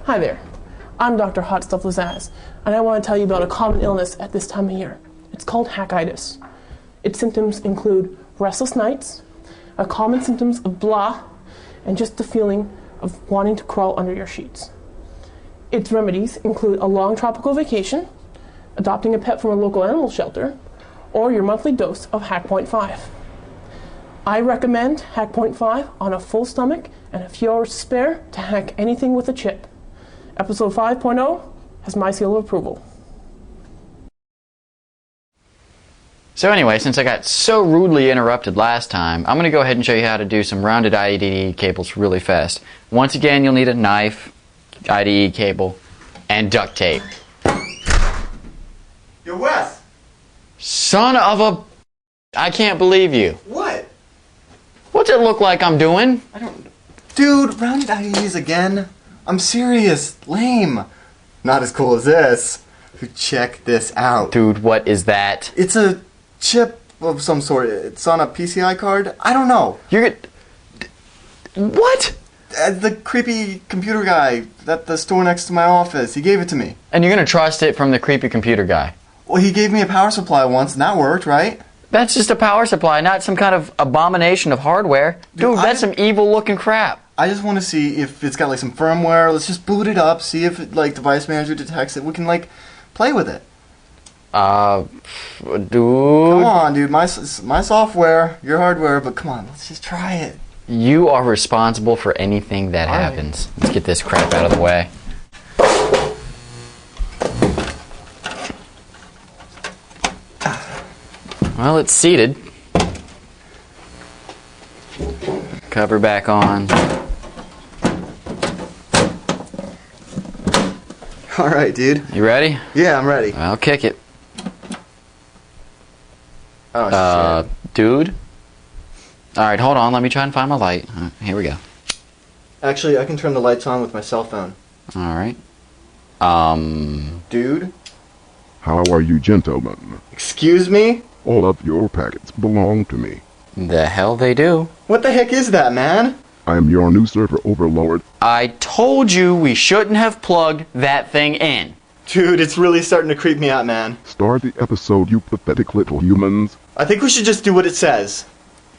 Hi there, I'm Dr. Hot Stuff Lazaz, and I want to tell you about a common illness at this time of year. It's called Hak5. Its symptoms include restless nights, a common symptoms of blah, and just the feeling of wanting to crawl under your sheets. Its remedies include a long tropical vacation, adopting a pet from a local animal shelter, or your monthly dose of Hak5. I recommend Hak5 on a full stomach and a few hours to spare to hack anything with a chip. Episode 5.0 has my seal of approval. So anyway, since I got so rudely interrupted last time, I'm going to go ahead and show you how to do some rounded IDE cables really fast. Once again, you'll need a knife, IDE cable, and duct tape. Yo, Wes! Son of a... I can't believe you. What? What's it look like I'm doing? I don't... Dude, rounded IDs again? I'm serious. Lame. Not as cool as this. Check this out. Dude, what is that? It's a chip of some sort. It's on a PCI card. I don't know. You're... What? The creepy computer guy at the store next to my office. He gave it to me. And you're going to trust it from the creepy computer guy? Well, he gave me a power supply once, and that worked, right? That's just a power supply, not some kind of abomination of hardware. Dude, that's some evil-looking crap. I just want to see if it's got like some firmware. Let's just boot it up, see if it, like Device Manager detects it. We can like play with it. Dude. Come on, dude. My software, your hardware, but come on, let's just try it. You are responsible for anything that happens. Let's get this crap out of the way. Well, it's seated. Cover back on. Alright, dude. You ready? Yeah, I'm ready. I'll kick it. Oh, shit. Dude? Alright, hold on. Let me try and find my light. Here we go. Actually, I can turn the lights on with my cell phone. Alright. Dude? How are you, gentlemen? Excuse me? All of your packets belong to me. The hell they do. What the heck is that, man? I am your new server overlord. I told you we shouldn't have plugged that thing in. Dude, it's really starting to creep me out, man. Start the episode, you pathetic little humans. I think we should just do what it says.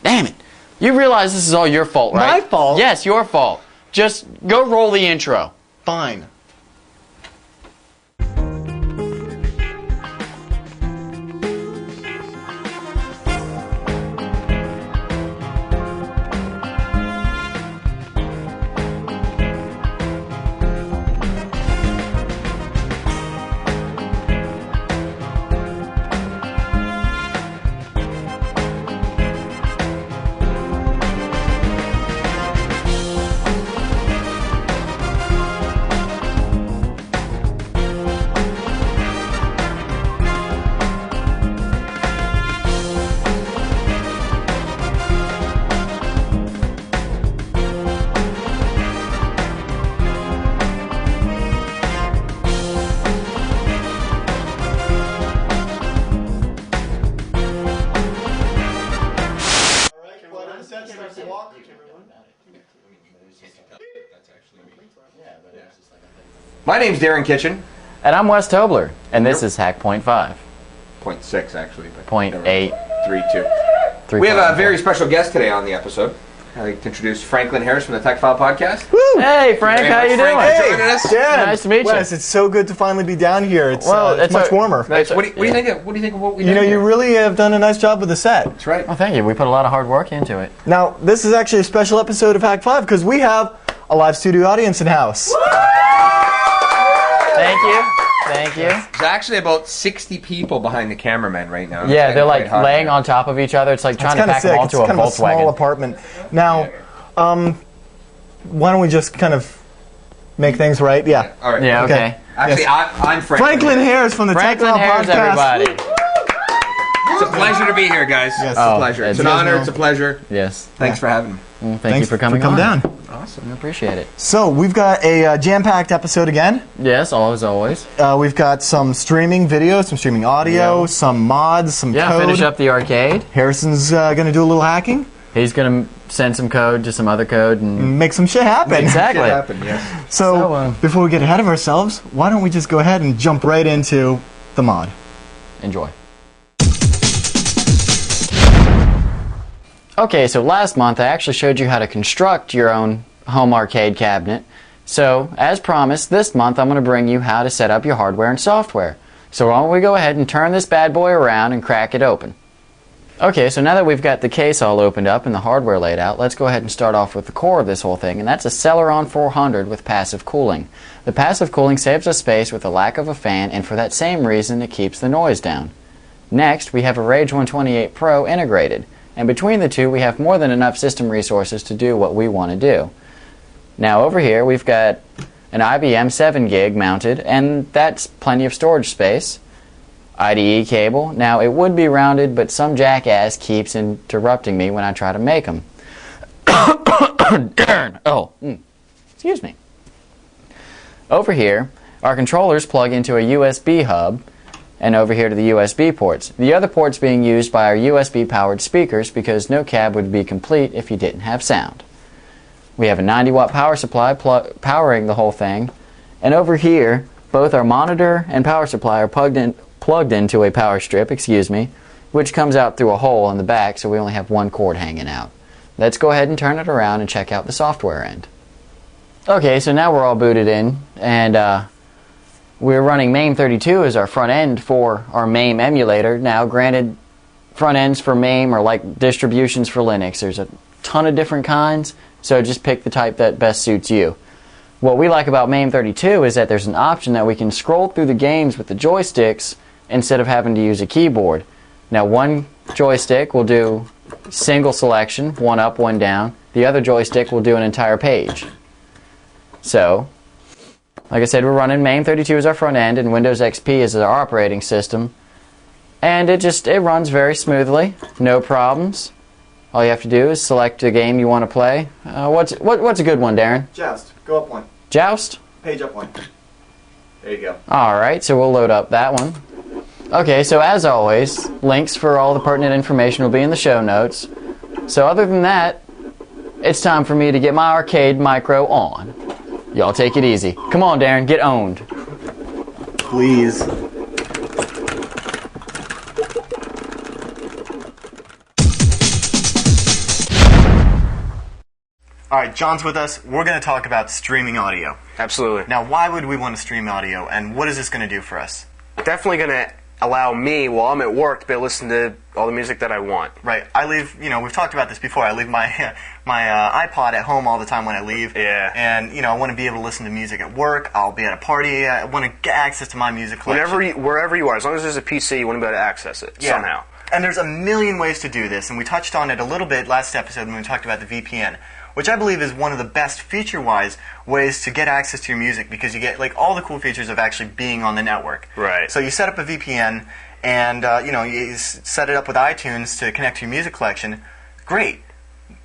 Damn it. You realize this is all your fault, right? My fault? Yes, your fault. Just go roll the intro. Fine. My name's Darren Kitchen. And I'm Wes Tobler, and this is Hak5. 0.6 actually. But 0.8. We have a very special guest today on the episode. I'd like to introduce Franklin Harris from the Hak5 podcast. Woo! Hey, Frank, how you doing? Frank, joining us. Dan, Nice to meet you. Wes, it's so good to finally be down here. It's, it's much warmer. Nice. What do you think of what we You did know, here? you really have done a nice job with the set. That's right. Well, thank you. We put a lot of hard work into it. Now, this is actually a special episode of Hak5 because we have a live studio audience in house. Thank you. Thank you. There's actually about 60 people behind the cameraman right now. Yeah, they're like laying on top of each other. It's like trying to pack them all to a It's kind of a small Volkswagen. apartment. Now, why don't we just kind of make things right? Yeah. All right. Yeah, Okay. okay. Actually, I'm Franklin Harris from the Franklin Hak5 Harris, podcast. everybody. It's a pleasure to be here, guys. Yes. It's a pleasure. Oh, It's an you guys honor. know. It's a pleasure. Yes. Thanks for having me. Well, thank Thanks you for coming coming on. down. Awesome. I appreciate it. So, we've got a jam-packed episode again. Yes, always, always. We've got some streaming video, some streaming audio, Yeah. some mods, some Yeah, code. finish up the arcade. Harrison's going to do a little hacking. He's going to send some code to some other code and Make some shit happen. exactly. Shit happened, yeah. So, before we get ahead of ourselves, why don't we just go ahead and jump right into the mod? Enjoy. Okay, so last month I actually showed you how to construct your own home arcade cabinet. So, as promised, this month I'm going to bring you how to set up your hardware and software. So why don't we go ahead and turn this bad boy around and crack it open. Okay, so now that we've got the case all opened up and the hardware laid out, let's go ahead and start off with the core of this whole thing, and that's a Celeron 400 with passive cooling. The passive cooling saves us space with the lack of a fan, and for that same reason it keeps the noise down. Next, we have a Rage 128 Pro integrated. And between the two, we have more than enough system resources to do what we want to do. Now over here, we've got an IBM 7 gig mounted, and that's plenty of storage space. IDE cable. Now it would be rounded, but some jackass keeps interrupting me when I try to make them. Excuse me. Over here, our controllers plug into a USB hub, and over here to the USB ports. The other ports being used by our USB powered speakers because no cab would be complete if you didn't have sound. We have a 90 watt power supply powering the whole thing, and over here both our monitor and power supply are plugged into a power strip, which comes out through a hole in the back, so we only have one cord hanging out. Let's go ahead and turn it around and check out the software end. Okay, so now we're all booted in, and we're running MAME32 as our front end for our MAME emulator. Now, granted, front ends for MAME are like distributions for Linux. There's a ton of different kinds, so just pick the type that best suits you. What we like about MAME32 is that there's an option that we can scroll through the games with the joysticks instead of having to use a keyboard. Now, one joystick will do single selection, one up, one down. The other joystick will do an entire page. So, like I said, we're running MAME32 as our front end and Windows XP as our operating system. And it runs very smoothly, no problems. All you have to do is select a game you want to play. What's a good one, Darren? Joust. Go up one. Joust? Page up one. There you go. Alright, so we'll load up that one. Okay, so as always, links for all the pertinent information will be in the show notes. So other than that, it's time for me to get my arcade micro on. Y'all take it easy. Come on, Darren, get owned. Please. Alright, John's with us. We're going to talk about streaming audio. Absolutely. Now, why would we want to stream audio, and what is this going to do for us? Definitely going to allow me, while I'm at work, to be able to listen to all the music that I want. Right. I leave, we've talked about this before, I leave my iPod at home all the time when I leave. Yeah. And, I want to be able to listen to music at work. I'll be at a party. I want to get access to my music collection. Wherever you are, as long as there's a PC, you want to be able to access it somehow. And there's a million ways to do this, and we touched on it a little bit last episode when we talked about the VPN, which I believe is one of the best feature-wise ways to get access to your music, because you get all the cool features of actually being on the network. Right. So you set up a VPN, and you set it up with iTunes to connect to your music collection. Great.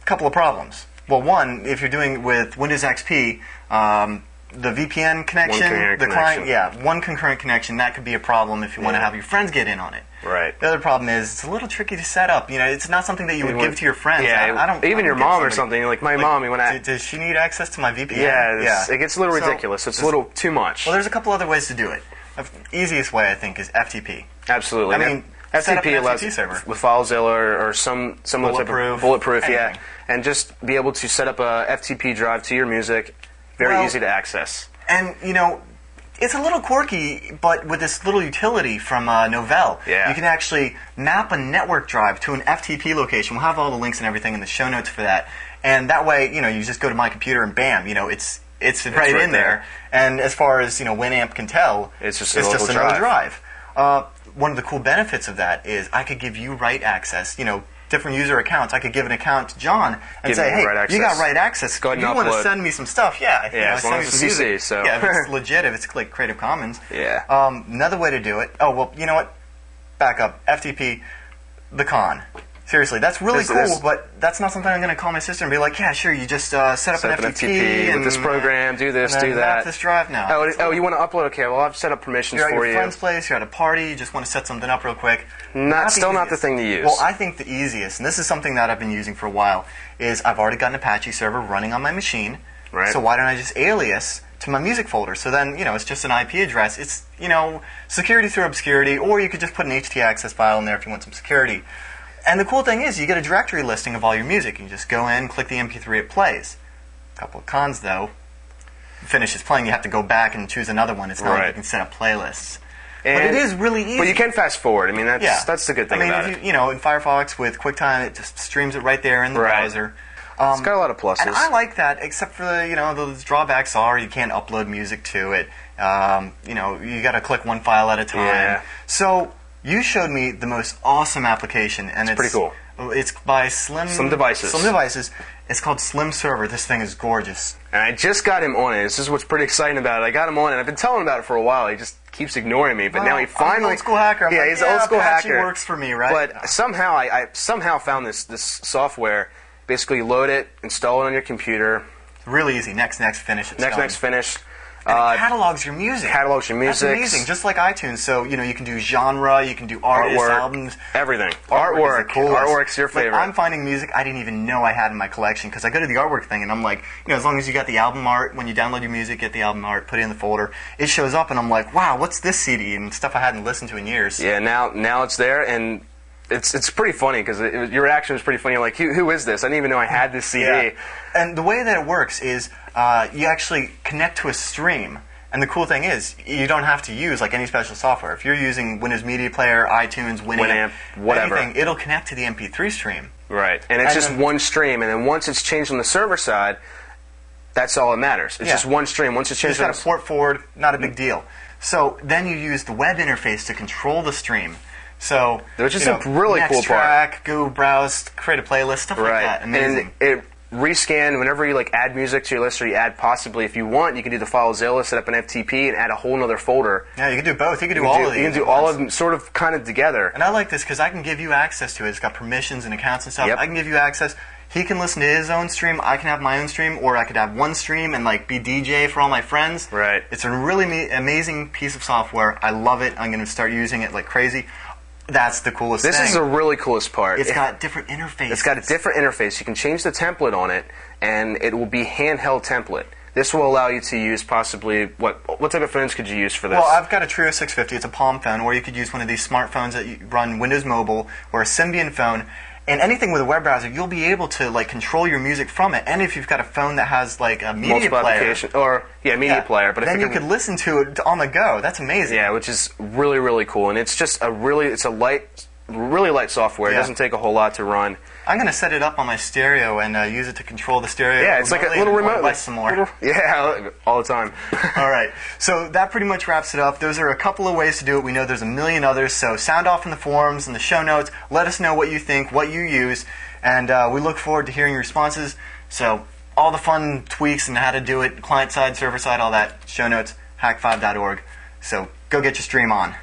Couple of problems. Well, one, if you're doing with Windows XP, the VPN connection, one concurrent connection, that could be a problem if you want to have your friends get in on it. Right. The other problem is it's a little tricky to set up. It's not something that you would give to your friends. Yeah, I don't. Even your mom or something. Like my mom, you want to. Does she need access to my VPN? Yeah, it gets a little ridiculous. It's a little too much. Well, there's a couple other ways to do it. The easiest way, I think, is FTP. Absolutely. I mean, FTP allows server with FileZilla or some type of bulletproof, anything. and just be able to set up a FTP drive to your music. Very easy to access. And it's a little quirky, but with this little utility from Novell, you can actually map a network drive to an FTP location. We'll have all the links and everything in the show notes for that. And that way, you just go to my computer and bam, it's right in there. And as far as Winamp can tell, it's just another drive. One of the cool benefits of that is I could give you write access. Different user accounts. I could give an account to John and say, "Hey, you got write access. Go ahead and you want to send me some stuff? As long as it's CC. So if it's legit, if it's like Creative Commons. Yeah. Another way to do it. Oh well, you know what? Back up. FTP. The con. Seriously, that's really cool, This- but that's not something I'm going to call my sister and be like, yeah, sure, you just set up an FTP with this program, do this, and do then that. map this drive now. Oh, you want to upload? Okay, well, I've set up permissions You're at for your you. friend's place, you're at a party, you just want to set something up real quick. Still not the easiest. thing to use. Well, I think the easiest, and this is something that I've been using for a while, is I've already got an Apache server running on my machine. Right. So why don't I just alias to my music folder? So then, it's just an IP address. It's, security through obscurity, or you could just put an htaccess file in there if you want some security. And the cool thing is, you get a directory listing of all your music. You just go in, click the MP3, it plays. A couple of cons, though. Finishes playing, you have to go back and choose another one. It's not like you can set up playlists. But it is really easy. But you can fast forward. I mean, that's the good thing about it. If you in Firefox with QuickTime, it just streams it right there in the browser. It's got a lot of pluses. And I like that, except for the drawbacks are you can't upload music to it. You got to click one file at a time. Yeah. So you showed me the most awesome application, and it's pretty cool. It's by Slim Devices. Slim Devices. It's called Slim Server. This thing is gorgeous. And I just got him on it. This is what's pretty exciting about it. I got him on it. I've been telling him about it for a while. He just keeps ignoring me. But now he finally... I'm an old school hacker. He's an old school Apache hacker. works for me, right? But somehow I somehow found this software. Basically, load it, install it on your computer. Really easy. Next, finish. It's done. Next, finish. And it catalogs your music. Catalogs your music. That's amazing. Just like iTunes. So, you can do genre, you can do artists, Artwork, albums. Everything. Artwork. Artwork's your favorite. I'm finding music I didn't even know I had in my collection because I go to the artwork thing and I'm like, as long as you got the album art, when you download your music, get the album art, put it in the folder, it shows up and I'm like, wow, what's this CD? And stuff I hadn't listened to in years. Yeah, now it's there and... It's pretty funny because your reaction was pretty funny. You're like, who is this? I didn't even know I had this CD. Yeah. And the way that it works is you actually connect to a stream. And the cool thing is, you don't have to use any special software. If you're using Windows Media Player, iTunes, Winamp, whatever, anything, it'll connect to the MP3 stream. Right. And it's just one stream. And then once it's changed on the server side, that's all that matters. It's just one stream. Once it's changed, you just got to port forward. Not a big deal. So then you use the web interface to control the stream. So, which is a really cool part. Track, go browse, create a playlist, stuff like that. Amazing. And it rescan whenever you add music to your list, or you add possibly, if you want, you can do the FileZilla, set up an FTP, and add a whole other folder. Yeah, you can do both. You can do all of these. You can do all of them sort of kind of together. And I like this because I can give you access to it. It's got permissions and accounts and stuff. Yep. I can give you access. He can listen to his own stream. I can have my own stream, or I could have one stream and be DJ for all my friends. Right. It's a really amazing piece of software. I love it. I'm going to start using it like crazy. That's the coolest thing. This is the really coolest part. It's got different interfaces. It's got a different interface. You can change the template on it, and it will be handheld template. This will allow you to use possibly, what type of phones could you use for this? Well, I've got a Trio 650. It's a Palm phone, or you could use one of these smartphones that run Windows Mobile, or a Symbian phone. And anything with a web browser, you'll be able to control your music from it. And if you've got a phone that has a media player, media player, but then you could listen to it on the go. That's amazing. Yeah, which is really, really cool. And it's just really light software. It doesn't take a whole lot to run. I'm going to set it up on my stereo and use it to control the stereo. Yeah, it's like a little remote. Some more. Yeah, all the time. All right. So that pretty much wraps it up. Those are a couple of ways to do it. We know there's a million others. So sound off in the forums and the show notes. Let us know what you think, what you use. And we look forward to hearing your responses. So all the fun tweaks and how to do it, client side, server side, all that, show notes, hak5.org. So go get your stream on.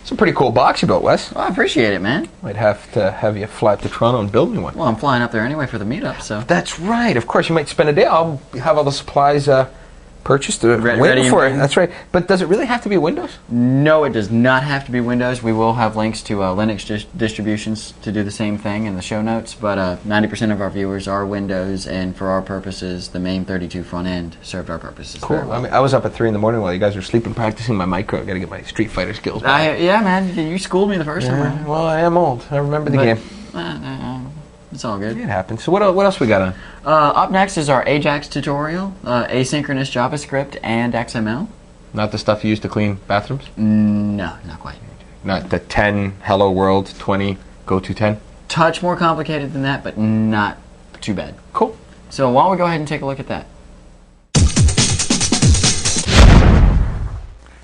It's a pretty cool box you built, Wes. Well, I appreciate it, man. Might have to have you fly up to Toronto and build me one. Well, I'm flying up there anyway for the meetup, so... That's right. Of course, you might spend a day. I'll have all the supplies purchased to ready for it. That's right. But does it really have to be Windows? No, it does not have to be Windows. We will have links to Linux distributions to do the same thing in the show notes, but 90% of our viewers are Windows, and for our purposes, the MAME32 front end served our purposes Cool. very well. I mean, I was up at 3 in the morning while you guys were sleeping practicing my micro. I got to get my Street Fighter skills back. Yeah, man. You schooled me the first time around. Well, I am old. I remember the game. It's all good. It happens. So what else we got on? Up next is our Ajax tutorial, asynchronous JavaScript and XML. Not the stuff you use to clean bathrooms? No, not quite. Not the 10 Hello World, 20 Go to 10? Touch more complicated than that, but not too bad. Cool. So why don't we go ahead and take a look at that.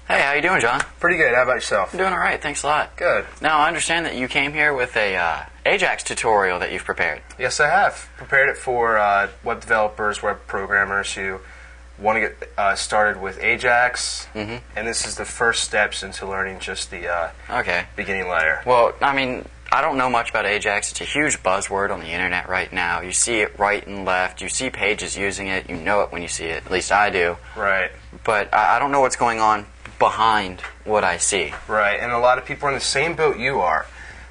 Hey, how you doing, John? Pretty good. How about yourself? I'm doing all right. Thanks a lot. Good. Now, I understand that you came here with a Ajax tutorial that you've prepared. Yes, I have. Prepared it for web developers, web programmers who want to get started with Ajax, and this is the first steps into learning just the beginning layer. Well, I mean, I don't know much about Ajax. It's a huge buzzword on the internet right now. You see it right and left. You see pages using it. You know it when you see it. At least I do. Right. But I don't know what's going on behind what I see. Right, and a lot of people are in the same boat you are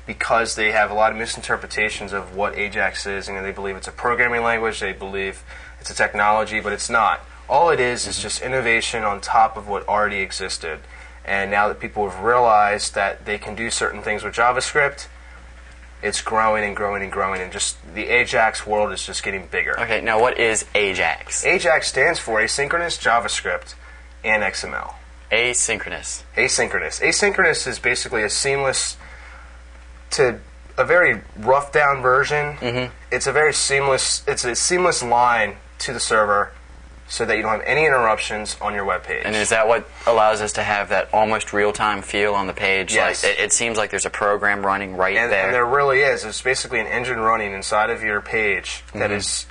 because they have a lot of misinterpretations of what Ajax is, and they believe it's a programming language, they believe it's a technology, but it's not. All it is just innovation on top of what already existed. And now that people have realized that they can do certain things with JavaScript, it's growing and growing and growing, and just the Ajax world is just getting bigger. Okay, now what is Ajax? Ajax stands for Asynchronous JavaScript and XML. Asynchronous. Asynchronous. Asynchronous is basically a seamless to a very rough down version. It's a very seamless. It's a seamless line to the server, so that you don't have any interruptions on your web page. And is that what allows us to have that almost real-time feel on the page? Yes. Like, it seems like there's a program running there. And there really is. It's basically an engine running inside of your page that is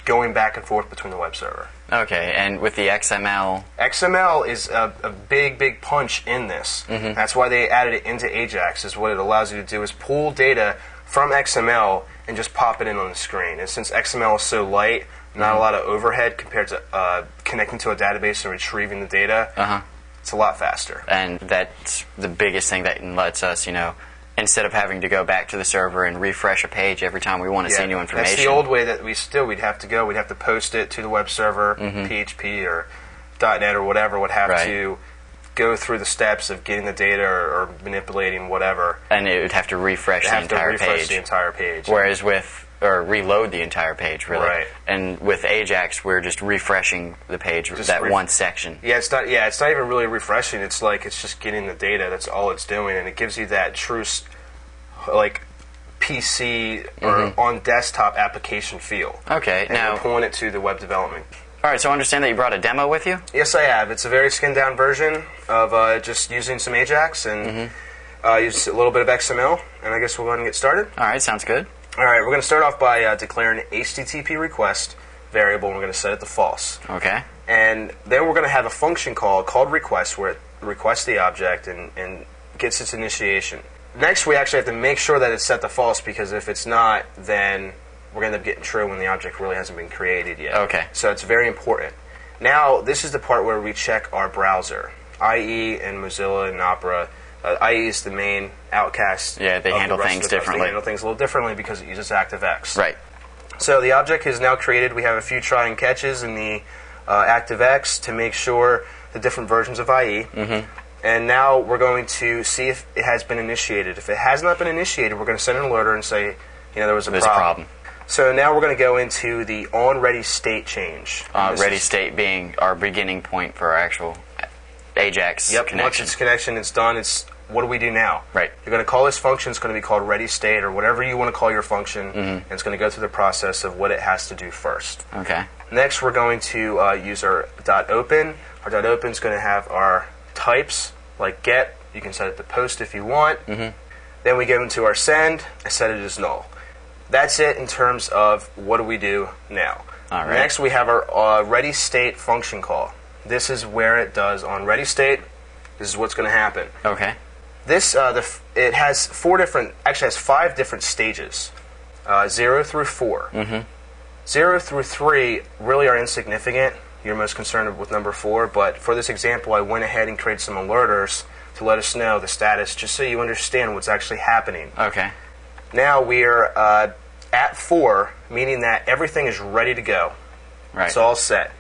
going back and forth between the web server. Okay, and with the XML? XML is a big, big punch in this. That's why they added it into Ajax, is what it allows you to do is pull data from XML and just pop it in on the screen. And since XML is so light, not a lot of overhead compared to connecting to a database and retrieving the data, it's a lot faster. And that's the biggest thing that lets us, instead of having to go back to the server and refresh a page every time we want to see new information. That's the old way that we'd have to go. We'd have to post it to the web server, PHP or .NET or whatever would have to go through the steps of getting the data or manipulating whatever. And it would have to refresh the entire page. Whereas or reload the entire page, really. Right. And with Ajax, we're just refreshing the page, one section. Yeah, it's not even really refreshing. It's like it's just getting the data. That's all it's doing, and it gives you that true, like, PC or on desktop application feel. Okay, and now we're pulling it to the web development. All right, so I understand that you brought a demo with you? Yes, I have. It's a very skinned-down version of just using some Ajax and use a little bit of XML, and I guess we'll go ahead and get started. All right, sounds good. All right, we're going to start off by declaring an HTTP request variable, and we're going to set it to false. Okay. And then we're going to have a function call called request, where it requests the object and gets its initiation. Next, we actually have to make sure that it's set to false, because if it's not, then we're going to end up getting true when the object really hasn't been created yet. Okay. So it's very important. Now, this is the part where we check our browser. IE and Mozilla and Opera. IE is the main outcast. Yeah, they handle things differently. They handle things a little differently because it uses ActiveX. Right. So the object is now created. We have a few try and catches in the ActiveX to make sure the different versions of IE. And now we're going to see if it has been initiated. If it has not been initiated, we're going to send an alerter and say, there was a problem. So now we're going to go into the onReady state change. Ready state being our beginning point for our actual Ajax connection. Once it's connection, it's done. What do we do now? Right. You're going to call this function. It's going to be called ready state or whatever you want to call your function. And it's going to go through the process of what it has to do first. Okay. Next, we're going to use our .open. Our .open is going to have our types, like get. You can set it to post if you want. Then we go into our send. I set it as null. That's it in terms of what do we do now. All right. Next, we have our ready state function call. This is where it does on ready state. This is what's going to happen. Okay. This it has has 5 different stages, 0 through 4. 0 through 3 really are insignificant. You're most concerned with number 4, but for this example, I went ahead and created some alerters to let us know the status, just so you understand what's actually happening. Okay. Now we're at 4, meaning that everything is ready to go. Right. It's all set.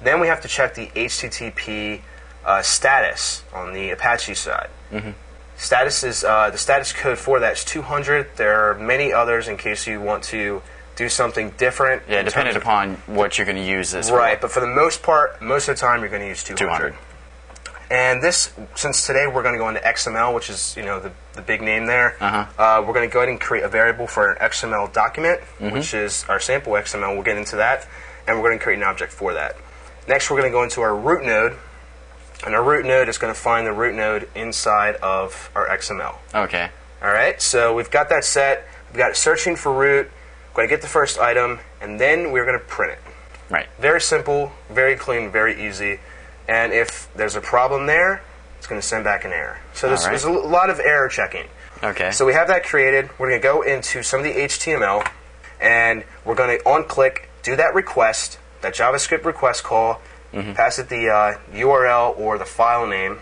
Then we have to check the HTTP status on the Apache side. Status is the status code for that is 200. There are many others in case you want to do something different. Yeah, depending upon what you're going to use this for. Right, but for the most part, most of the time you're going to use 200. And this, since today we're going to go into XML, which is the big name there. We're going to go ahead and create a variable for an XML document, which is our sample XML. We'll get into that, and we're going to create an object for that. Next, we're going to go into our root node. And our root node is going to find the root node inside of our XML. Okay. All right, so we've got that set. We've got it searching for root. We're going to get the first item, and then we're going to print it. Right. Very simple, very clean, very easy. And if there's a problem there, it's going to send back an error. So there's a lot of error checking. Okay. So we have that created. We're going to go into some of the HTML, and we're going to on-click, do that request, that JavaScript request call, pass it the URL or the file name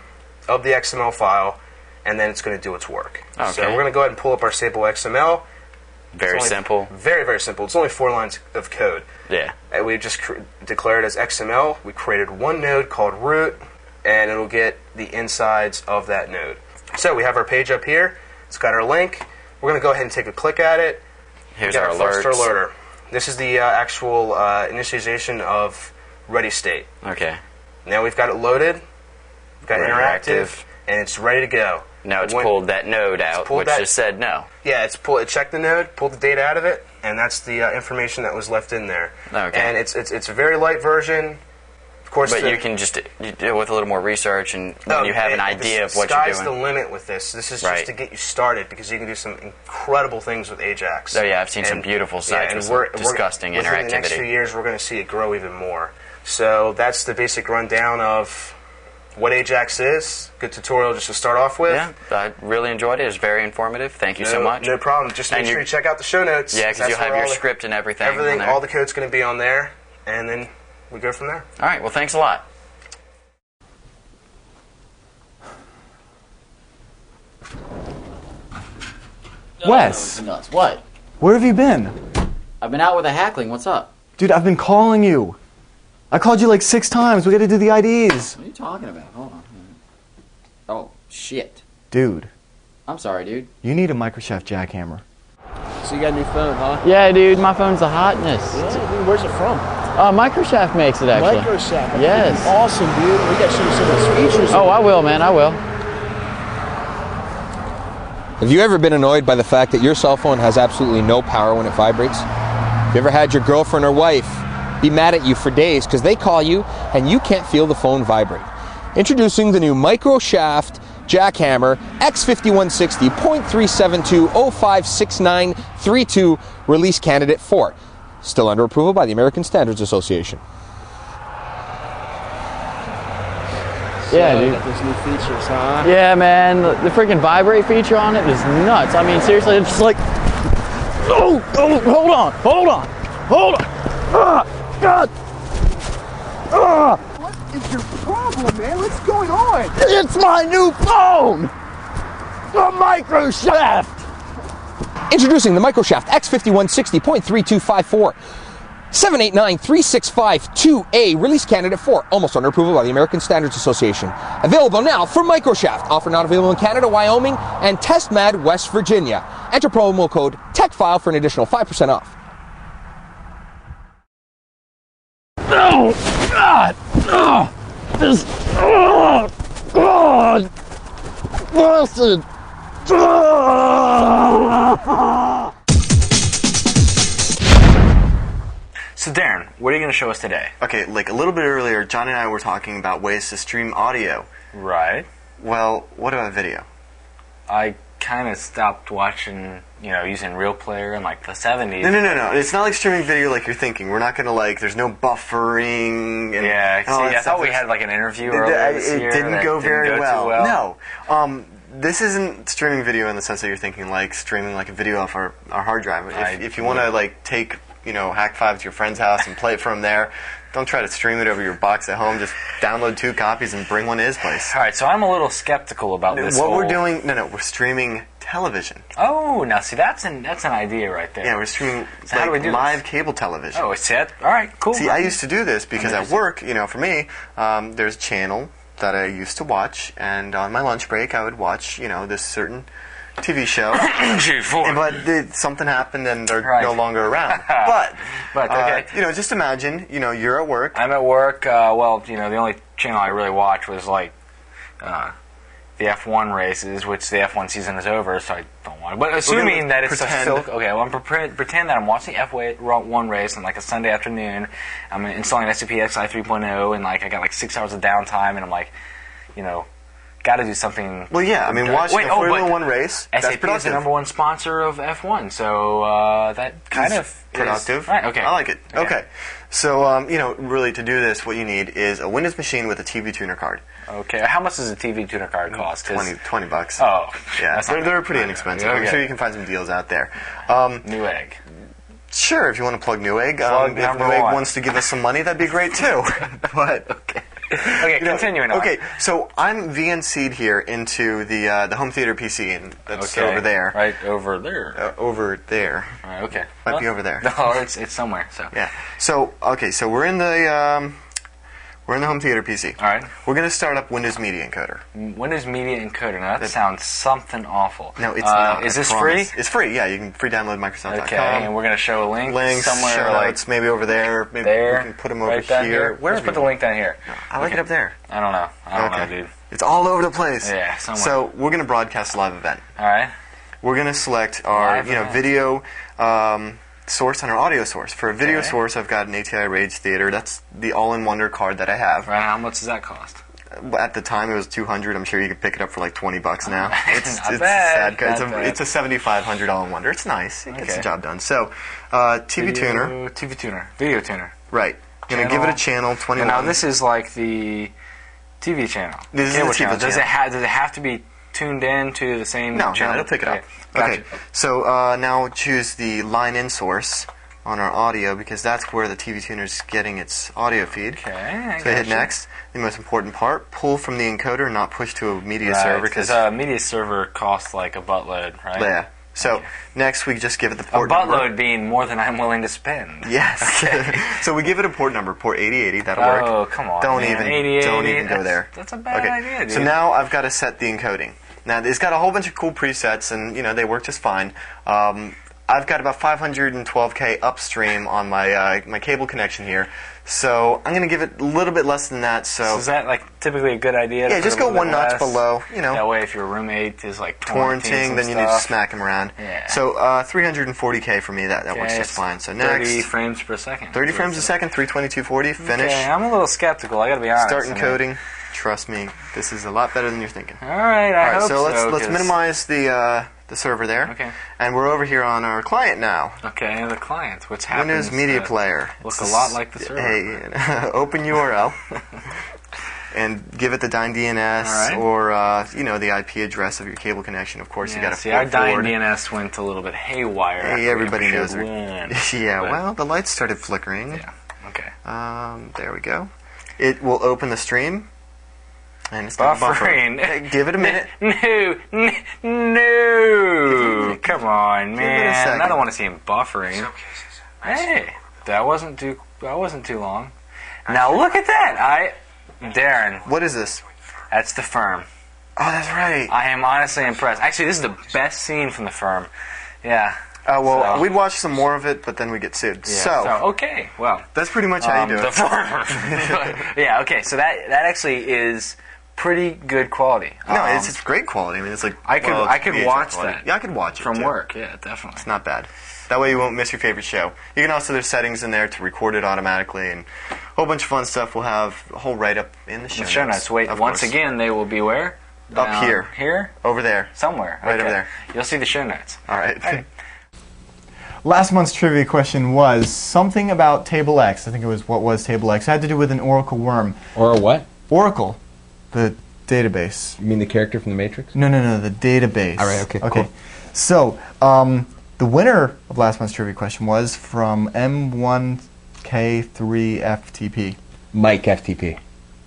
of the XML file, and then it's going to do its work. Okay. So we're going to go ahead and pull up our sample XML. Very simple. Very, very simple. It's only 4 lines of code. Yeah. And we just declared as XML. We created one node called root, and it'll get the insides of that node. So we have our page up here. It's got our link. We're going to go ahead and take a click at it. Here's our alerts. First alerter. This is the actual initialization of ready state. Okay. Now we've got it loaded. We've got interactive, and it's ready to go. Now it's pulled that node out, which just said no. Yeah, it checked the node, pulled the data out of it, and that's the information that was left in there. Okay. And it's a very light version. Of course, but you can just do it with a little more research, and when you have an idea of what you're doing. The sky's the limit with this. This is just to get you started, because you can do some incredible things with Ajax. Oh yeah, I've seen some beautiful sites with some disgusting interactivity. Within the next few years, we're going to see it grow even more. So that's the basic rundown of what Ajax is. Good tutorial just to start off with. Yeah, I really enjoyed it. It was very informative. Thank you so much. No problem. Just make sure you check out the show notes. Yeah, because you'll have your script and everything. Everything, all the code's going to be on there, and then we go from there. All right, well, thanks a lot. Wes, Nuts. What? where have you been? I've been out with a hackling. What's up? Dude, I've been calling you. I called you like 6 times. We gotta do the IDs. What are you talking about? Hold on. Oh, shit. Dude, I'm sorry, dude. you need a Microshaft jackhammer. So you got a new phone, huh? Yeah, dude, my phone's the hotness. Yeah, dude, where's it from? Microshaft makes it, actually. Microshaft. Yes. Awesome, dude. We got to show you some of those features. Oh, I will, man. I will. Have you ever been annoyed by the fact that your cell phone has absolutely no power when it vibrates? Have you ever had your girlfriend or wife be mad at you for days because they call you and you can't feel the phone vibrate? Introducing the new Microshaft Jackhammer X5160 .372056932 release candidate 4. Still under approval by the American Standards Association. Yeah, dude. Got those new features, huh? Yeah, man. The freaking vibrate feature on it is nuts. I mean, seriously, it's like... Oh, hold on. God. What is your problem, man? What's going on? It's my new phone! The Microshaft! Introducing the Microshaft X5160 .3254. 7893652A, release candidate 4, almost under approval by the American Standards Association. Available now for Microshaft. Offer not available in Canada, Wyoming, and TestMad, West Virginia. Enter promo code TechFile for an additional 5% off. Oh, God! Oh, this... Oh, God! Busted! So Darren, what are you going to show us today? Okay, like a little bit earlier, John and I were talking about ways to stream audio. Right. Well, what about video? I kind of stopped watching, using Real Player in like the 70s. No. It's not like streaming video like you're thinking. We're not going to there's no buffering. And yeah, all see, that I thought stuff. we had like an interview earlier this year. It didn't go very too well. No. This isn't streaming video in the sense that you're thinking like streaming like a video off our hard drive. If you want to take Hak5 to your friend's house and play it from there, don't try to stream it over your box at home. Just download 2 copies and bring one to his place. All right, so I'm a little skeptical about this. What we're doing? No, we're streaming television. Oh, now see, that's an idea right there. Yeah, we're streaming so how do we do live this? cable television. Oh, it's it. All right, cool. See, I used to do this because at work, for me, there's a channel that I used to watch, and on my lunch break, I would watch, this certain TV show. But something happened, and they're no longer around. But okay. Just imagine, you're at work. I'm at work. The only channel I really watch was the F1 races, which the F1 season is over, so I don't want to. But assuming that it's pretend that I'm watching the F1 race on a Sunday afternoon. I'm installing SCP XI 3.0, and I got 6 hours of downtime, and I'm got to do something. Well, yeah. I mean, watching a Formula One race. That's SAP productive. is the #1 sponsor of F1, so that kind of productive. Is, right. Okay. I like it. Okay. So really, to do this, what you need is a Windows machine with a TV tuner card. Okay. How much does a TV tuner card cost? $20 bucks. Oh. Yeah. They're pretty inexpensive. Okay. I'm sure you can find some deals out there. Newegg. Sure, if you want to plug Newegg. Plug if number Newegg one. wants to give us some money, that'd be great too. But Okay, continuing on. Okay, so I'm VNC'd here into the home theater PC, and that's over there. Right over there. Over there. Right, okay. Might be over there. No, it's somewhere. So yeah. So so we're in the home theater PC. All right. We're going to start up Windows Media Encoder. Windows Media Encoder. Now that sounds something awful. No, it's not. Is I this promise. free? It's free. Yeah, you can free download Microsoft.com. Okay, and we're going to show a link Links, somewhere show like notes, maybe over there. Maybe there. we can put them over right down here. Wherever Let's put you the want. link down here. I like it up there. I don't know. I don't know, dude. It's all over the place. Yeah, somewhere. So we're going to broadcast a live event. All right. We're going to select our Live event. video source and our audio source. For a video source, I've got an ATI Rage Theater. That's the all-in-wonder card that I have. Right. How much does that cost? At the time, it was $200. I'm sure you could pick it up for like $20 now. It's Not a bad, sad card. not bad. It's a $7,500 all-in-wonder. It's nice. It gets the job done. So, TV tuner. TV tuner. Video tuner. Right. I'm going to give it a channel 21. Now this is like the TV channel. This is the Cable TV channel. Does channel. it have to be tuned in to the same No, channel? it'll pick it up. Gotcha. Okay, so now choose the line-in source on our audio because that's where the TV tuner is getting its audio feed. Okay, So hit next. The most important part: pull from the encoder, not push to a media Right, server. because a media server costs like a buttload, right? Yeah. So next we just give it the A port number. buttload being more than I'm willing to spend. Yes. Okay. So we give it a port number, port 8080. That'll work. Oh, come on. Don't man. even 8080, don't even go there. That's a bad idea, dude. So now I've got to set the encoding. Now it's got a whole bunch of cool presets, and they work just fine. I've got about 512K upstream on my my cable connection here, so I'm going to give it a little bit less than that. So is that like typically a good idea? Yeah, just go one notch below. That way, if your roommate is like torrenting, then you need to smack him around. Yeah. So 340K for me. That works just fine. So next, 30 frames per second. 30 frames a second, 32240. Finish. Okay, I'm a little skeptical. I got to be honest. Start encoding. Trust me, this is a lot better than you're thinking. All right, I hope so. so. Let's minimize the server there. Okay. And we're over here on our client now. Okay, the client. What's happening? Windows Media Player. Look a lot like the server. Hey, open URL and give it the DYNE DNS or the IP address of your cable connection. Of course, you got to see. Our DYNE DNS went a little bit haywire. Hey, everybody knows it. Yeah. But, well, the lights started flickering. Yeah. Okay. There we go. It will open the stream. And it's buffering. Hey, give it a minute. No. Come on, man. I don't want to see him buffering. Hey, that wasn't too long. Now look at that. Darren. What is this? That's the firm. Oh, that's right. I am honestly impressed. Actually, this is the best scene from the firm. Yeah. We'd watch some more of it, but then we get sued. Yeah, so okay, well, that's pretty much how you do it. The firm. Yeah. Okay. So that actually is pretty good quality. No, it's great quality. I mean, it's like I could watch quality. that. Yeah, I could watch it from too. work. Yeah, definitely. It's not bad. That way you won't miss your favorite show. You can also, there's settings in there to record it automatically and a whole bunch of fun stuff. We'll have a whole write-up in the show notes. Wait, once again, they will be where? Up here. Here? Over there. Somewhere. Right over there. You'll see the show notes. All right. Last month's trivia question was something about Table X. I think it was what was Table X. It had to do with an Oracle worm. Or a what? Oracle, the database. You mean the character from the Matrix? No, the database. All right, okay, cool. So, the winner of last month's trivia question was from M1K3FTP. Mike FTP.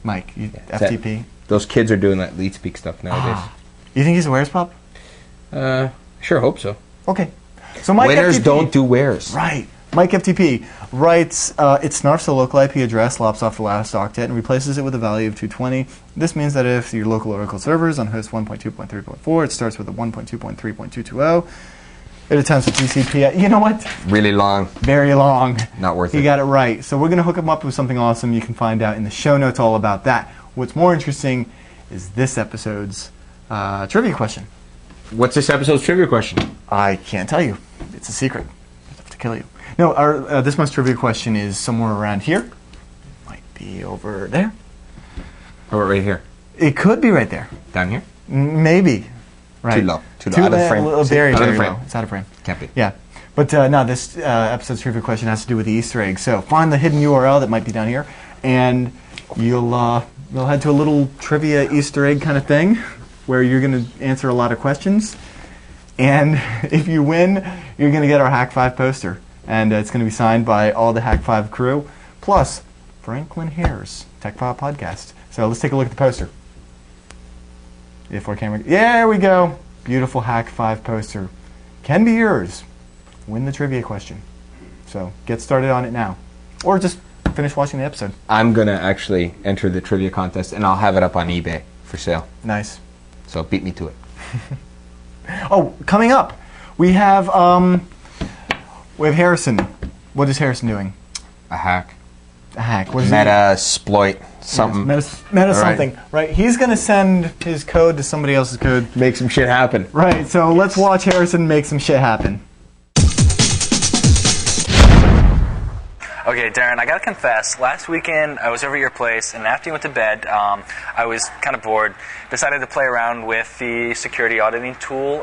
Mike, FTP? Those kids are doing that lead speak stuff nowadays. You think he's a Where's Pop? Sure hope so. Okay. So Mike Winners FTP, don't do Where's. Right. Mike FTP writes, it snarfs the local IP address, lops off the last octet, and replaces it with a value of 220. This means that if your local Oracle server is on host 1.2.3.4, it starts with a 1.2.3.220. It attempts a TCP. You know what? Really long. Very long. Not worth it. You got it right. So we're going to hook him up with something awesome. You can find out in the show notes all about that. What's more interesting is this episode's trivia question. What's this episode's trivia question? I can't tell you. It's a secret. I have to kill you. No, our this month's trivia question is somewhere around here. Might be over there. How about right here? It could be right there. Down here? Maybe. Right. Too low. Out of frame. Very, Out of very frame. low. It's out of frame. Can't be. Yeah. But no, this episode's trivia question has to do with the Easter egg. So find the hidden URL that might be down here, and you'll head to a little trivia Easter egg kind of thing where you're going to answer a lot of questions. And if you win, you're going to get our Hak5 poster. And it's going to be signed by all the Hak5 crew, plus Franklin Hare's Tech File Podcast. So let's take a look at the poster. Camera. There we go. Beautiful Hak5 poster. Can be yours. Win the trivia question. So get started on it now. Or just finish watching the episode. I'm going to actually enter the trivia contest, and I'll have it up on eBay for sale. Nice. So beat me to it. Oh, coming up, we have Harrison. What is Harrison doing? A hack. A hack. What is Metasploit. Something. Yes, meta something. Right. He's going to send his code to somebody else's code. Make some shit happen. Right. So let's watch Harrison make some shit happen. Okay, Darren, I gotta confess, last weekend I was over at your place, and after you went to bed, I was kind of bored. Decided to play around with the security auditing tool,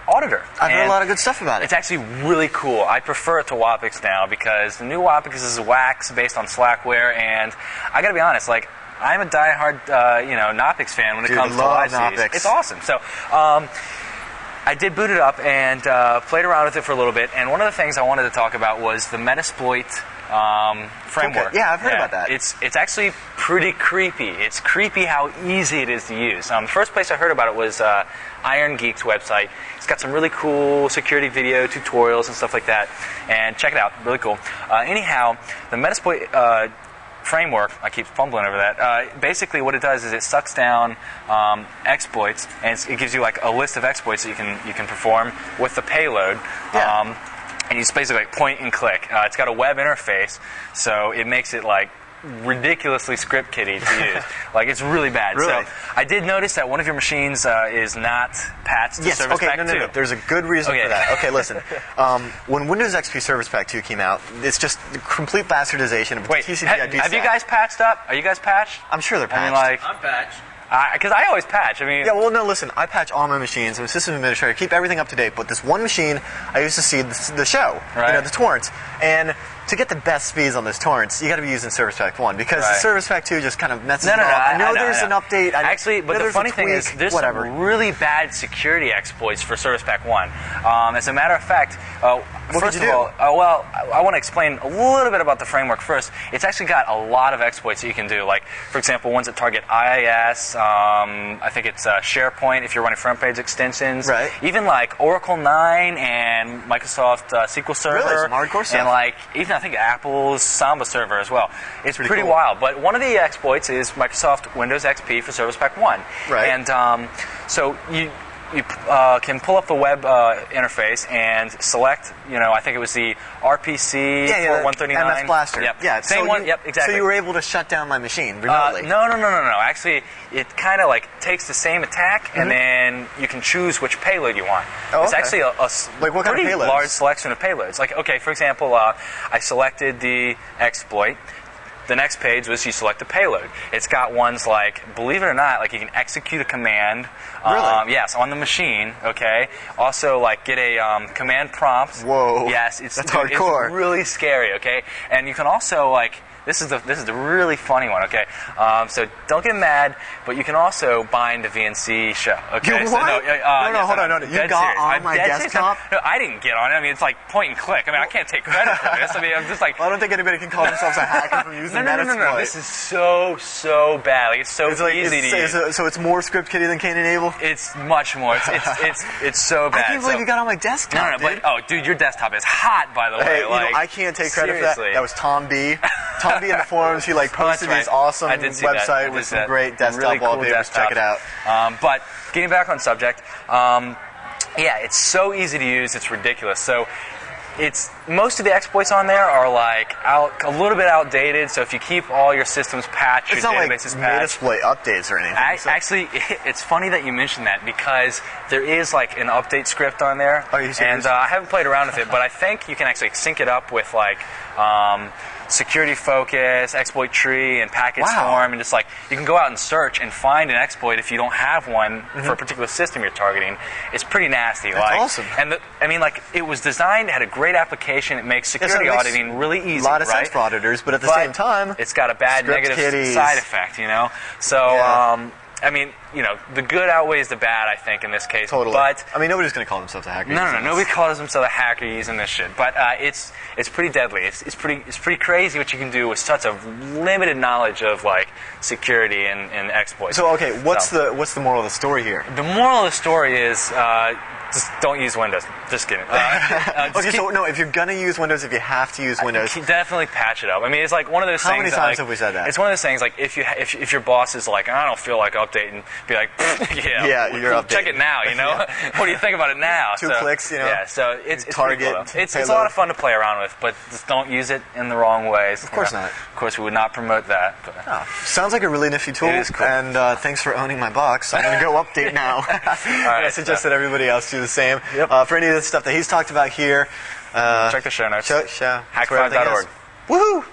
Auditor. I've heard a lot of good stuff about it. It's actually really cool. I prefer it to Wapix now because the new Wapix is wax based on Slackware, and I gotta be honest, like, I'm a diehard, Knoppix fan when it comes to live Knoppix. It's awesome. So, I did boot it up and played around with it for a little bit, and one of the things I wanted to talk about was the Metasploit framework. Okay. Yeah, I've heard about that. It's actually pretty creepy. It's creepy how easy it is to use. The first place I heard about it was Iron Geek's website. It's got some really cool security video tutorials and stuff like that, and check it out. Really cool. Anyhow, the Metasploit framework, I keep fumbling over that, basically what it does is it sucks down exploits, and it gives you like a list of exploits that you can perform with the payload. Yeah. And you just basically like point and click. It's got a web interface, so it makes it like ridiculously script kiddie to use. Like, it's really bad. Really? So I did notice that one of your machines is not patched to Service Pack 2. No. There's a good reason for that. Okay, listen. When Windows XP Service Pack 2 came out, it's just the complete bastardization of TCP/IP. Have you guys patched up? Are you guys patched? I'm sure they're patched. I mean, like, I'm patched. Because I always patch. I mean, yeah. Well, no. Listen, I patch all my machines. I'm a system administrator. Keep everything up to date. But this one machine, I used to see the show, right. The torrents, and to get the best speeds on this torrents, you got to be using Service Pack 1 because the Service Pack 2 just kind of messes it up. I know there's an update. Actually, but the funny thing is, there's some really bad security exploits for Service Pack 1. As a matter of fact, first of all, I want to explain a little bit about the framework first. It's actually got a lot of exploits that you can do. Like, for example, ones that target IIS. I think it's SharePoint if you're running front page extensions. Right. Even like Oracle 9 and Microsoft SQL Server. Really, some hardcore stuff. And like even I think Apple's Samba Server as well. It's pretty cool. wild. But one of the exploits is Microsoft Windows XP for Service Pack 1. Right. And so you can pull up the web interface and select, I think it was the RPC port 139. MS Blaster. Yep. Yeah. Same one. Yep, exactly. So you were able to shut down my machine remotely. No. Actually, it kind of like takes the same attack, and then you can choose which payload you want. Oh, it's okay. actually a like what kind pretty of payloads? large selection of payloads. Like, okay, for example, I selected the exploit. The next page was you select the payload. It's got ones like, believe it or not, like you can execute a command. Really? Yes, on the machine. Okay. Also, like get a command prompt. Whoa. Yes, that's hardcore. It's really scary. Okay, and you can also like. This is the really funny one, okay? So don't get mad, but you can also bind a VNC shell, okay? You So, what? No, hold on. You got on my desktop? No, I didn't get on it. I mean, it's like point and click. I mean, I can't take credit for this. I mean, I'm just like... Well, I don't think anybody can call themselves a hacker from using Metasploit. No. This is so bad. Like, it's so easy to use. So it's more script kiddie than Cain and Abel? It's much more. It's so bad. I can't believe you got on my desktop, Dude, your desktop is hot, by the way. Hey, I can't take credit for that. That was Tom B. Tom B in the forums, he posted his awesome website with some great desktop wallpapers. Check it out. But getting back on subject, it's so easy to use, it's ridiculous. So most of the exploits on there are like a little bit outdated. So if you keep all your systems patched, it's your not databases like patched. Metasploit updates or anything. Actually, it's funny that you mentioned that because there is like an update script on there. Are you serious? And I haven't played around with it, but I think you can actually sync it up with like security focus, exploit tree, and packet swarm, and just like you can go out and search and find an exploit if you don't have one for a particular system you're targeting. It's pretty nasty. That's awesome. And I mean, like, it was designed, it had a great application. It makes security auditing really easy. A lot of sense for auditors, but at the same time, it's got a bad negative side effect, you know. So. I mean, you know, the good outweighs the bad, I think, in this case. Totally. But I mean, nobody's going to call themselves a hacker. No. Nobody calls themselves a hacker using this shit. But it's pretty deadly. It's pretty crazy what you can do with such a limited knowledge of like security and exploits. So okay, what's the moral of the story here? The moral of the story is. Just don't use Windows. Just kidding. Okay, so no, if you're gonna use Windows, if you have to use Windows, definitely patch it up. I mean, it's like one of those things. How many times have we said that? It's one of those things. Like if your boss is like, I don't feel like updating, be like, you're updating. Check it now. You know, what do you think about it now? Two clicks. You know. Yeah. So it's Target. Cool, it's a lot of fun to play around with, but just don't use it in the wrong ways. Of course not. Of course, we would not promote that. But. Sounds like a really nifty tool. It is cool. And thanks for owning my box. I'm gonna go update now. All right, I suggest that everybody else do the same. Yep. For any of the stuff that he's talked about here, check the show notes. Hak5.org. Woohoo!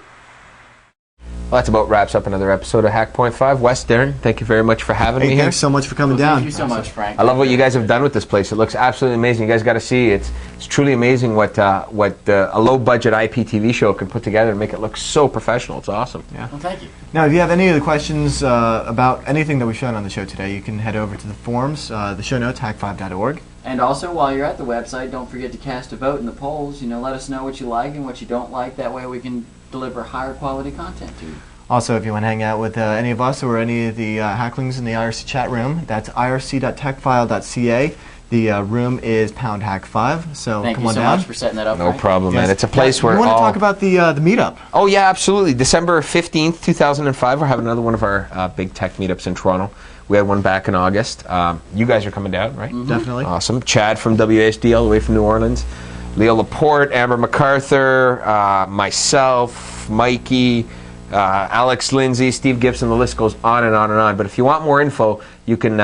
Well, that's about wraps up another episode of Hak.5. Wes, Darren, thank you very much for having me here. Thanks so much for coming down. Thank you so much, Frank. I love what you guys have done with this place. It looks absolutely amazing. You guys got to see. It's truly amazing what a low-budget IPTV show can put together and make it look so professional. It's awesome. Yeah. Well, thank you. Now, if you have any other questions about anything that we've shown on the show today, you can head over to the forums, the show notes, hak5.org. And also, while you're at the website, don't forget to cast a vote in the polls. You know, let us know what you like and what you don't like. That way we can deliver higher quality content to you. Also, if you want to hang out with any of us or any of the hacklings in the IRC chat room, that's irc.techfile.ca. The room is #Hak5, so Thank come you on so down. much for setting that up. No Frank. problem, man. It's a place where you want to talk about the meetup? Oh, yeah, absolutely. December 15th, 2005, we're having another one of our big tech meetups in Toronto. We had one back in August. You guys are coming down, right? Definitely. Awesome. Chad from WASD all the way from New Orleans. Leo Laporte, Amber MacArthur, myself, Mikey, Alex Lindsay, Steve Gibson, the list goes on and on and on. But if you want more info, you can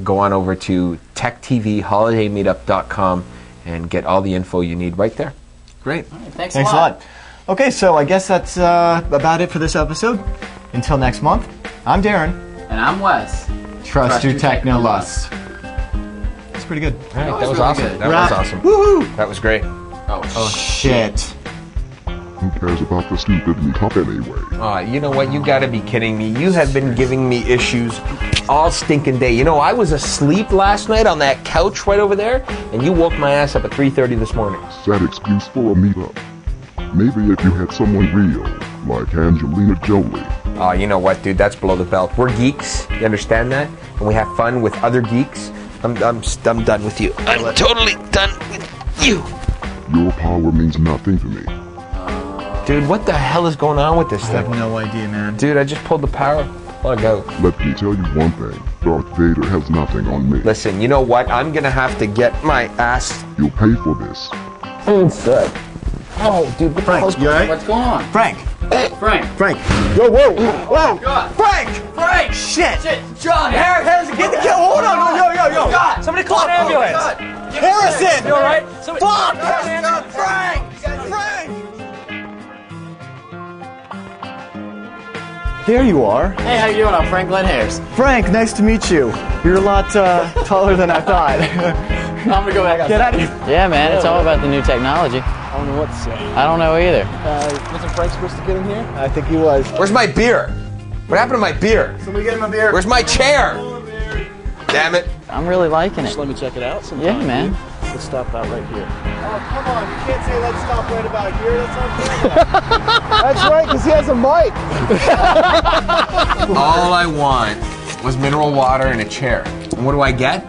go on over to techtvholidaymeetup.com and get all the info you need right there. Great. All right, thanks a lot. Okay, so I guess that's about it for this episode. Until next month, I'm Darren. And I'm Wes. Trust your techno-lust. That's pretty good. All right, that was really awesome. good. That was awesome. Woohoo! That was great. Oh, Shit. Who cares about the stupid meetup anyway? You know what? You gotta be kidding me. You have been giving me issues all stinking day. You know, I was asleep last night on that couch right over there, and you woke my ass up at 3:30 this morning. Sad excuse for a meetup. Maybe if you had someone real, like Angelina Jolie. You know what, dude? That's below the belt. We're geeks. You understand that? And we have fun with other geeks. I'm done with you. I'm totally done with you. Your power means nothing to me. Dude, what the hell is going on with this I thing? have no idea, man. Dude, I just pulled the power plug out. Let me tell you one thing. Darth Vader has nothing on me. Listen, you know what? I'm gonna have to get my ass You'll pay for this. inside. Oh, dude, what the hell's Frank, you alright? What's going on? Frank. Frank. Frank. Yo, whoa. Whoa. God. Frank. Frank. Shit. John. Harrison, get the kill. Hold on. Yo. God. Somebody call an ambulance. Harrison. You all right? Fuck. Frank. There you are. Hey, how you doing? I'm Frank Glenn Harris. Frank, nice to meet you. You're a lot taller than I thought. I'm gonna go back outside. Get out of here. Yeah, man, it's all about the new technology. I don't know what to say. I don't know either. Wasn't Frank supposed to get in here? I think he was. Where's my beer? What happened to my beer? Somebody get him a beer. Where's my chair? Damn it. I'm really liking it. Just let me check it out sometime. Yeah, man. Let's stop out right here. Oh, come on. You can't say let's stop right about here. That's not fair. That's right, because he has a mic. All I want was mineral water and a chair. And what do I get?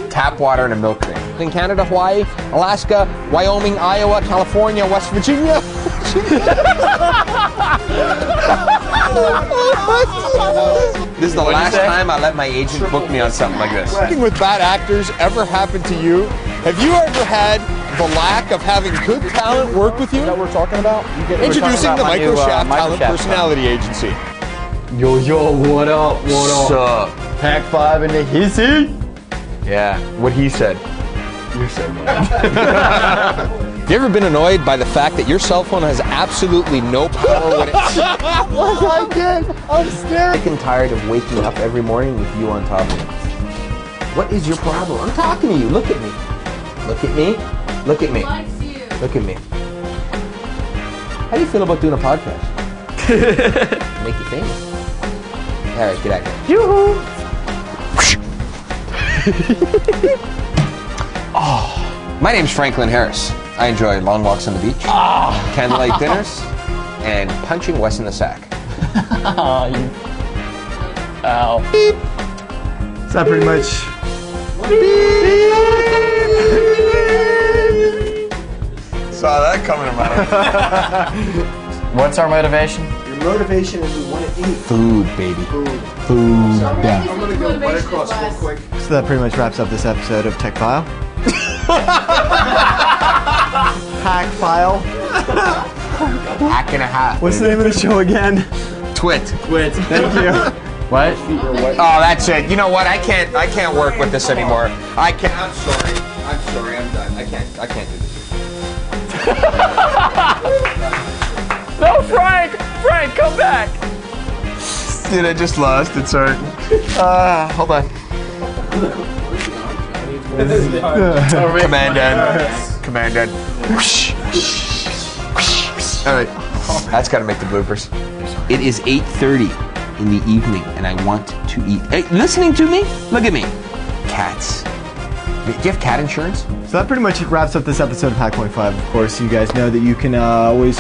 Tap water and a milk crate. In Canada, Hawaii, Alaska, Wyoming, Iowa, California, West Virginia. This is the last time I let my agent book me on something like this. Working with bad actors ever happened to you? Have you ever had the lack of having good talent work with you? Is that what we're talking about? Introducing the my new, Microshaft Talent Microshaft Personality Agency. Yo, what up? What up? Hak5 in the hissy. Yeah, what he said. You're so Have you ever been annoyed by the fact that your cell phone has absolutely no power when it's... What I did? I'm scared. Sick and tired of waking up every morning with you on top of me. What is your problem? I'm talking to you. Look at me. Look at me. Look at me. Look at me. How do you feel about doing a podcast? Make you famous. All right, get out of here. Yoo-hoo! Oh, my name's Franklin Harris. I enjoy long walks on the beach, candlelight dinners, and punching Wes in the sack. Ow. Beep. Is that pretty much? Saw that coming a mile. What's our motivation? Your motivation is we want to eat Food, baby. food. Food. Yeah. I'm gonna go right across real quick. So that pretty much wraps up this episode of Tech File. Hak5. Hack and a half. What's the name of the show again? Twit. Thank you. What? Oh, that's it. You know what? I can't work with this anymore. I can't. I'm sorry. I'm done. I can't do this. No, Frank! Frank, come back! Dude, I just lost. It's hurt. Hold on. Command N. Command N. All right. That's got to make the bloopers. It is 8:30 in the evening, and I want to eat. Hey, listening to me? Look at me. Cats. Do you have cat insurance? So that pretty much wraps up this episode of Hak5. Of course, you guys know that you can always...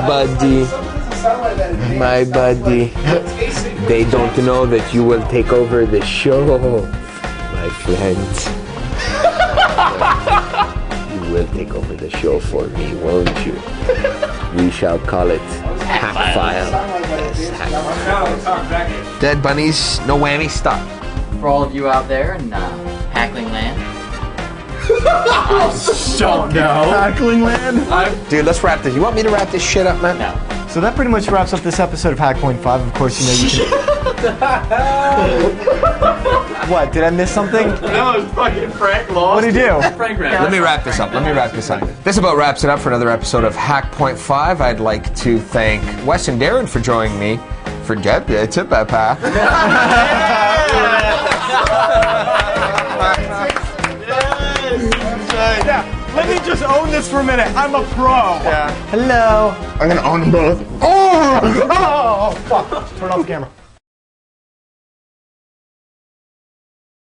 Buddy. My buddy. They don't know that you will take over the show, my friends. You will take over the show for me, won't you? We shall call it Hak5. Yes, Hak5. Dead bunnies, no whammy, stop. For all of you out there in Hackling Land. Don't know. Hackling Land? Dude, let's wrap this. You want me to wrap this shit up, man? No. So that pretty much wraps up this episode of Hak5. Of course, you know you can... What, did I miss something? No, it's fucking Frank lost. What'd he do? Frank ran. Let me wrap this up. This about wraps it up for another episode of Hak5. I'd like to thank Wes and Darren for joining me. Forget the tip that path. Yeah, let me just own this for a minute. I'm a pro. Yeah. Hello. I'm gonna own them both. Oh, fuck. Turn off the camera.